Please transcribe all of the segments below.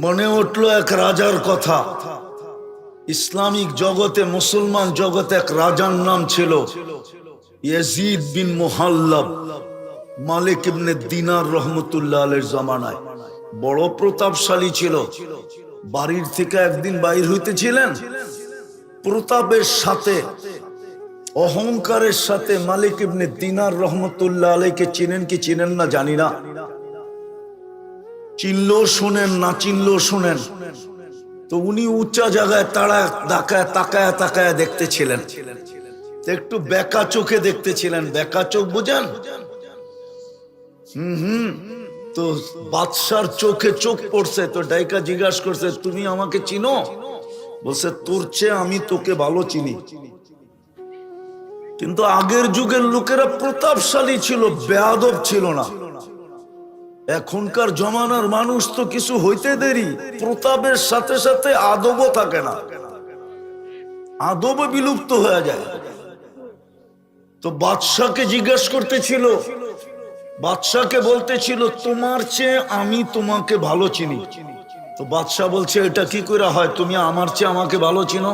মনে উঠল এক রাজার কথা। ইসলামিক জগতে, মুসলমান জগতে এক রাজার নাম ছিল ইয়াজিদ বিন মুহাল্লাব, মালিক ইবনে দিনার রহমতুল্লাহ আলাইহির জামানায়। বড় প্রতাপশালী ছিল। বাড়ির থেকে একদিন বাইর হইতেছিলেন, প্রতাপের সাথে, অহংকারের সাথে মালিক ইবনে দিনার রহমতুল্লাহ আলাইহিকে চিনেন কি চিনেন না জানি না, চিনলেও শুনেন, না চিনলেও শুনেন। তো উনি উঁচা জায়গায় তাকায় তাকায় দেখতেছিলেন, একটু বেকা চোখে দেখতেছিলেন। বেকা চোখ বুঝেন? তো বাদশার চোখে চোখ পড়ছে। তো ডাইকা জিজ্ঞাসা করছে, তুমি আমাকে চিনো? বলছে, তোর চেয়ে আমি তোকে ভালো চিনি। কিন্তু আগের যুগের লোকেরা প্রতাপশালী ছিল, বেয়াদব ছিল না। এখনকার জমানার মানুষ তো কিছু হইতে দেরি, প্রতাপের সাথে সাথে আদবও থাকে না, আদব বিলুপ্ত হয়ে যায়। তো বাদশাকে জিজ্ঞেস করতেছিল, বাদশাকে বলতেছিল, তোমার চেয়ে আমি তোমাকে ভালো চিনি। তো বাদশা বলছে, এটা কি করে হয়? তুমি আমার চেয়ে আমাকে ভালো চিনো?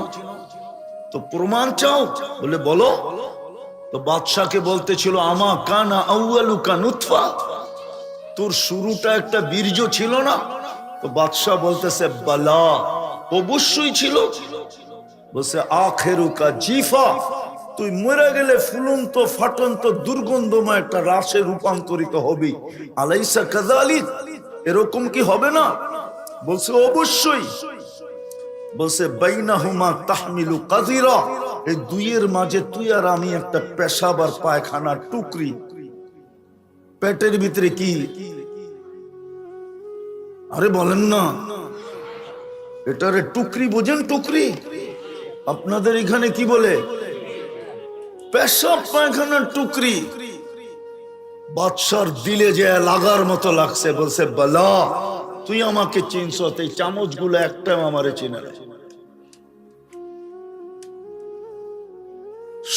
তো প্রমাণ চাও? বলে বলো। তো বাদশাকে বলতেছিল, আমা কানা আউয়ালুকা নুতফা, তোর শুরুটা একটা বীর্য ছিল না? তো বাদশাহ বলতেছে, বালা, অবশ্যই ছিল। বলছে, আখেরুকা জিফা, তুই মরে গেলে ফুলন্ত ফাটন্ত দুর্গন্ধময় একটা রাশে রূপান্তরিত হবি। আলাইসা কাযালিক, এরকম কি হবে না? বলছে, অবশ্যই। বলছে, বাইনাহুমা তাহমিলু কাযিরা, এই দুইয়ের মাঝে তুই আর আমি একটা পেশাব আর পায়খানার টুকরি। পেটের ভিতরে কি? আরে বলেন না, এটারে টুকরি বোঝেন? টুকরি আপনাদের এখানে কি বলে? পেশাব পায়খানার টুকরি। বাদশার দিলে যে লাগার মতো লাগছে। বলছে, বালা, তুই আমাকে চিনছ? এই চামচ গুলো একটাও আমারে চিনে না।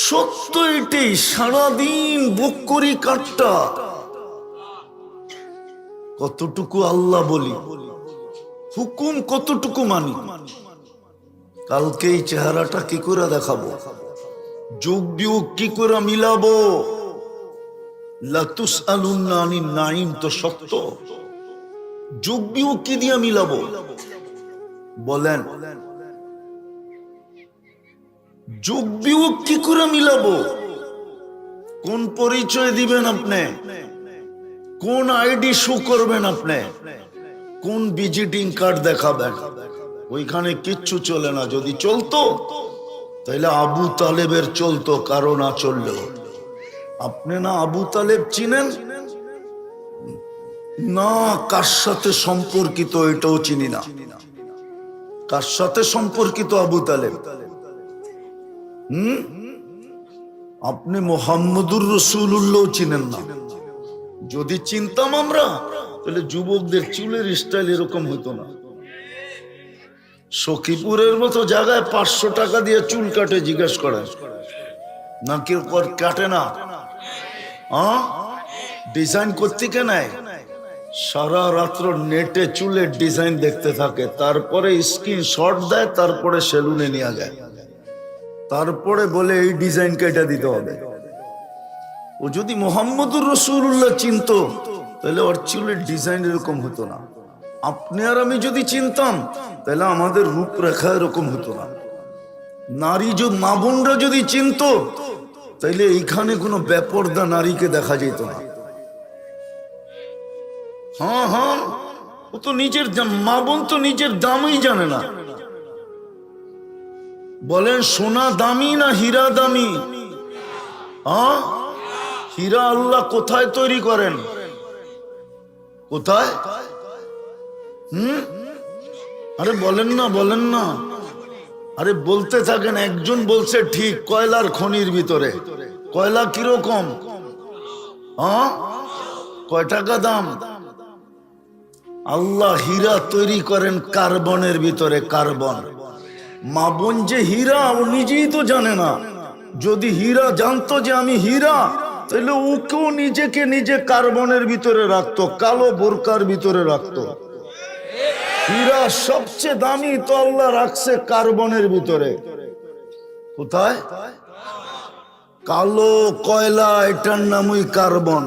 সত্য এটাই, সারাদিন বুক করি কাটটা। কতটুকু আল্লাহ বলি, হুকুম কতটুকু মানি। কালকে এই চেহারাটা কি করে দেখাবো? যোগ বিয়োগ কি করে মিলাবো? লাতুসআলুন্না আনিন নাঈম তো সত্য, যোগ বিয়োগ কি দিয়ে মিলাবো বলেন? যোগ বিয়োগ কি করে মিলাবো? কোন পরিচয় দিবেন আপনি? কোন আইডি শো করবেন আপনি? কোন ভিজিটিং কার্ড দেখাবেন? ওইখানে কিচ্ছু চলে না। যদি চলতো তাহলে আবু তালেবের চলতো, কারো না চললেও। আপনি না আবু তালেব চিনেন না, কার সাথে সম্পর্কিত এটাও চিনি না। কার সাথে সম্পর্কিত আবু তালেব? আপনি মুহাম্মদুর রাসূলুল্লাহ চিনেন না। যদি চিনতাম আমরা, তাহলে যুবকদের চুলের স্টাইল এরকম হতো না। সখীপুরের মতো জায়গায় 500 টাকা দিয়ে চুল কাটে, জিজ্ঞেস করেন নাকি কাটে না? ডিজাইন করতে কে নাই? সারা রাত্র নেটে চুলের ডিজাইন দেখতে থাকে, তারপরে স্ক্রিনশট দেয়, তারপরে সেলুনে নিয়ে যায়, তারপরে বলে এই ডিজাইন কেটে দিতে হবে। ও যদি মুহাম্মদুর রাসূলুল্লাহ চিনতো, তাহলে ওর চুলের ডিজাইন এরকম হতো না। আপনি আর আমি যদি চিনতাম, তাহলে আমাদের রূপরেখা এরকম হতো না। নারী মা বোনরা যদি চিনতো, তাইলে এইখানে কোনো বেপরদা নারীকে দেখা যেত না। হ্যাঁ, ও তো নিজের মা বোন তো নিজের দামই জানে না। বলেন, সোনা দামি না হীরা দামি? হীরা আল্লাহ কোথায় তৈরি করেন? কোথায়? আরে বলেন না, বলেন না। আরে বলতে থাকেন। একজন বলছে ঠিক, কয়লার খনির ভিতরে। কয়লা কিরকম? কয় টাকা দাম? আল্লাহ হীরা তৈরি করেন কার্বনের ভিতরে, কার্বন। মা বোন যে হীরা, ও নিজেই তো জানে না। যদি হীরা জানতো যে আমি হীরা, তাহলে ওকেও নিজেকে নিজে কার্বনের ভিতরে রাখতো, কালো বোরকার ভিতরে রাখতো। হীরা সবচেয়ে দামি তো আল্লাহ রাখছে কার্বনের ভিতরে। কোথায়? কালো কয়লা, এটার নামই কার্বন।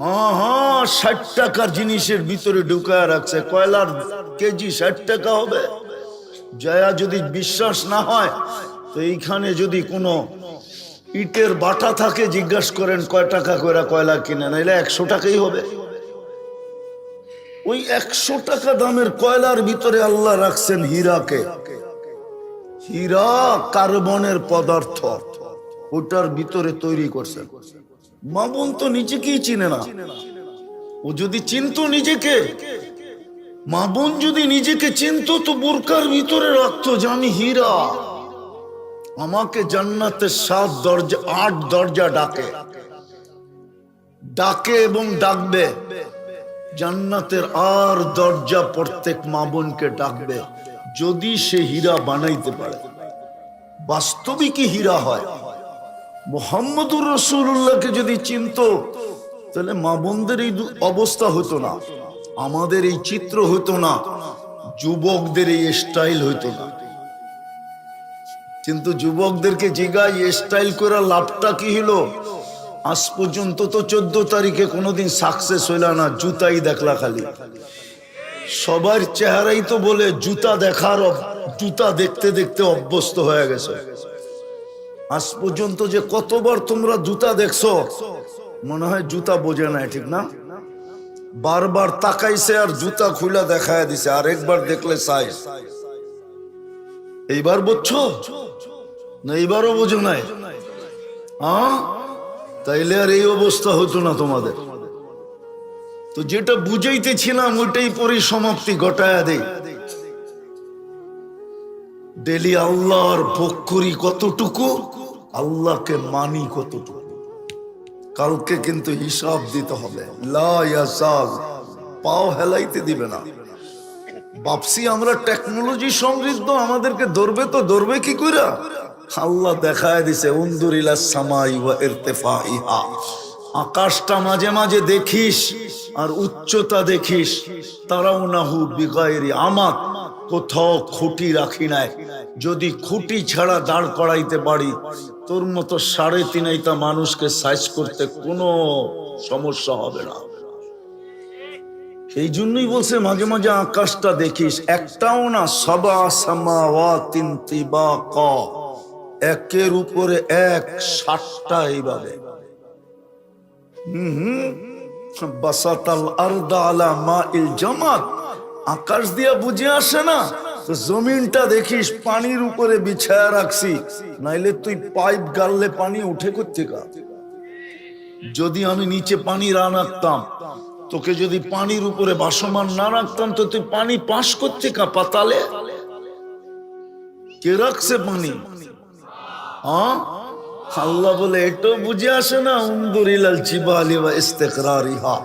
হ্যাঁ হ্যাঁ, 60 টাকার জিনিসের ভিতরে ঢুকায় রাখছে। কয়লার কেজি 60 টাকা হবে। জয়া যদি বিশ্বাস না হয় তো এইখানে যদি কোনো ইটের বাটা থাকে, জিজ্ঞাসা করেন কয় টাকা করে কয়লা কিনে, নাইলে 100 টাকাই হবে। ওই 100 টাকা দামের কয়লার ভিতরে আল্লাহ রাখছেন হীরাকে। হীরা কার্বনের পদার্থ, ওটার ভিতরে তৈরি করছেন। মা বোন তো নিজেকেই চিনে না। ও যদি চিনতো নিজেকে, মা বোন যদি নিজেকে চিনতো তো বোরকার ভিতরে রাখতো যে আমি হীরা। আমাকে জান্নাতের 7 দরজা 8 দরজা ডাকে ডাকে এবং ডাকবে। জান্নাতের আর দরজা প্রত্যেক মা বোনকে ডাকবে যদি সে হীরা বানাইতে পারে। বাস্তবিকই হীরা হয়। মুহাম্মদুর রাসূলুল্লাহকে যদি চিনতো তাহলে মা বোনদের এই অবস্থা হতো না, আমাদের এই চিত্র হতো না, যুবকদের এই স্টাইল হতো না। কিন্তু যুবকদেরকে জিগাই স্টাইল করে লাভটা কি হলো? আজ পর্যন্ত তো 14 তারিখে কোনোদিন সাকসেস হইল না, জুতাই দেখলা খালি। সবার চেহারাই তো বলে জুতা দেখার, জুতা দেখতে দেখতে অভ্যস্ত হয়ে গেছে। আজ পর্যন্ত যে কতবার তোমরা জুতা দেখছো, মনে হয় জুতা বোঝে না, ঠিক না? বারবার তাকাইছে আর জুতা খুলে দেখায় দিছে, আর একবার দেখলে সাইজ। এইবার বুঝছো না? এইবারও বোঝো নাই? হ্যাঁ, তাইলে আর এই অবস্থা হতো না তোমাদের। তো যেটা বুঝাইতেছিলাম ওইটাই পরিসমাপ্তি ঘটায়া দেই। ডেলি আল্লাহর ভোগ করি কতটুকু, আল্লাহকে মানি কতটুকু। কালকে কিন্তু হিসাব দিতে হবে। লা ইয়াসাল, পাও হেলাইতে দিবে না। ভাবছি আমরা টেকনোলজি সমৃদ্ধ, আমাদেরকে ধরবে তো ধরবে কি করে? আল্লাহ দেখায় দিছে উনদুর ইলাস সামাই ওয়া ইরতিফাইহা। আকাশটা মাঝে মাঝে দেখিস আর উচ্চতা দেখিস। তারাউনাহু বিগাইরি আমাদ, কোথাও খুঁটি রাখি নাই। যদি খুঁটি ছাড়া দাঁড় করাইতে পারি, তোর মতো 3.5 মানুষকে সাইজ করতে কোনো সমস্যা হবে না। এই জন্যই বলছে মাঝে মাঝে আকাশটা দেখিস, একটাও না, সাবা সামাওয়াতিন তিবাকা, একের উপরে এক, 7টা এইভাবে। বাসাতাল আরদা আলা মাইল জামাত, আকাশ দিয়া বুঝে আসে না তো জমিনটা দেখিস পানির উপরে বিছায়া রাখছি, নাইলে তুই পাইপ গাললে পানি উঠে কোত্থেকা? যদি আমি নিচে পানি রাখতাম, তোকে যদি পানির উপরে ভাসমান না রাখতাম তো তুই পানি পাস করতে কা পাতালে? কে রাখছে পানি? আল্লাহ বলে এটাও বুঝে আসে না? উনদুর ইলাল জিবালি ওয়া ইস্তিকরারিহা।